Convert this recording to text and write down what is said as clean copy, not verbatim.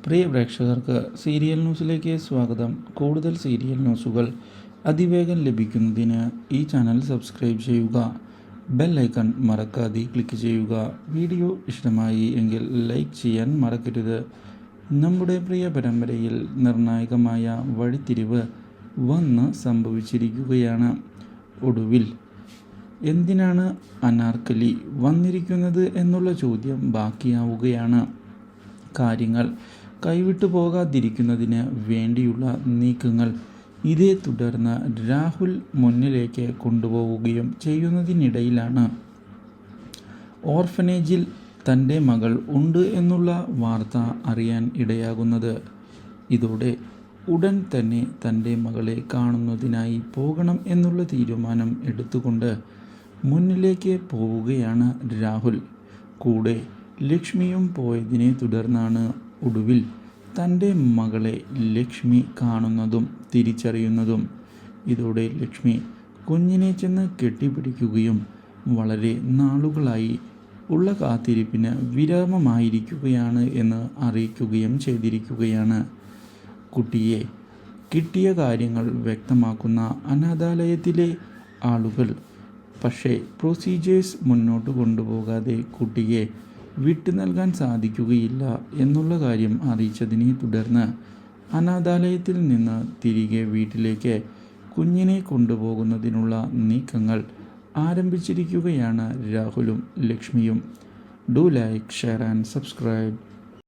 പ്രിയ പ്രേക്ഷകർക്ക് സീരിയൽ ന്യൂസിലേക്ക് സ്വാഗതം. കൂടുതൽ സീരിയൽ ന്യൂസുകൾ അതിവേഗം ലഭിക്കുന്നതിന് ഈ ചാനൽ സബ്സ്ക്രൈബ് ചെയ്യുക. ബെൽ ഐക്കൺ മറക്കാതെ ക്ലിക്ക് ചെയ്യുക. വീഡിയോ ഇഷ്ടമായി എങ്കിൽ ലൈക്ക് ചെയ്യാൻ മറക്കരുത്. നമ്മുടെ പ്രിയ പരമ്പരയിൽ നിർണായകമായ വഴിത്തിരിവ് വന്ന് സംഭവിച്ചിരിക്കുകയാണ്. ഒടുവിൽ എന്തിനാണ് അനാർക്കലി വന്നിരിക്കുന്നത് എന്നുള്ള ചോദ്യം ബാക്കിയാവുകയാണ്. കാര്യങ്ങൾ കൈവിട്ടു പോകാതിരിക്കുന്നതിന് വേണ്ടിയുള്ള നീക്കങ്ങൾ ഇതേ തുടർന്ന് രാഹുൽ മുന്നിലേക്ക് കൊണ്ടുപോവുകയും ചെയ്യുന്നതിനിടയിലാണ് ഓർഫനേജിൽ തൻ്റെ മകൾ ഉണ്ട് എന്നുള്ള വാർത്ത അറിയാൻ ഇടയാകുന്നത്. ഇതോടെ ഉടൻ തന്നെ തൻ്റെ മകളെ കാണുന്നതിനായി പോകണം എന്നുള്ള തീരുമാനം എടുത്തുകൊണ്ട് മുന്നിലേക്ക് പോവുകയാണ് രാഹുൽ. കൂടെ ലക്ഷ്മിയും പോയതിനെ തുടർന്നാണ് ഒടുവിൽ തൻ്റെ മകളെ ലക്ഷ്മി കാണുന്നതും തിരിച്ചറിയുന്നതും. ഇതോടെ ലക്ഷ്മി കുഞ്ഞിനെ ചെന്ന് കെട്ടിപ്പിടിക്കുകയും വളരെ നാളുകളായി ഉള്ള കാത്തിരിപ്പിന് വിരാമമായിരിക്കുകയാണ് എന്ന് അറിയിക്കുകയും ചെയ്തിരിക്കുകയാണ്. കുട്ടിയെ കിട്ടിയ കാര്യങ്ങൾ വ്യക്തമാക്കുന്ന അനാഥാലയത്തിലെ ആളുകൾ പക്ഷേ പ്രൊസീജിയേഴ്സ് മുന്നോട്ട് കൊണ്ടുപോകാതെ കുട്ടിയെ വിട്ടു നൽകാൻ സാധിക്കുകയില്ല എന്നുള്ള കാര്യം അറിയിച്ചതിനെ തുടർന്ന് അനാഥാലയത്തിൽ നിന്ന് തിരികെ വീട്ടിലേക്ക് കുഞ്ഞിനെ കൊണ്ടുപോകുന്നതിനുള്ള നീക്കങ്ങൾ ആരംഭിച്ചിരിക്കുകയാണ് രാഹുലും ലക്ഷ്മിയും. Do like, share and subscribe.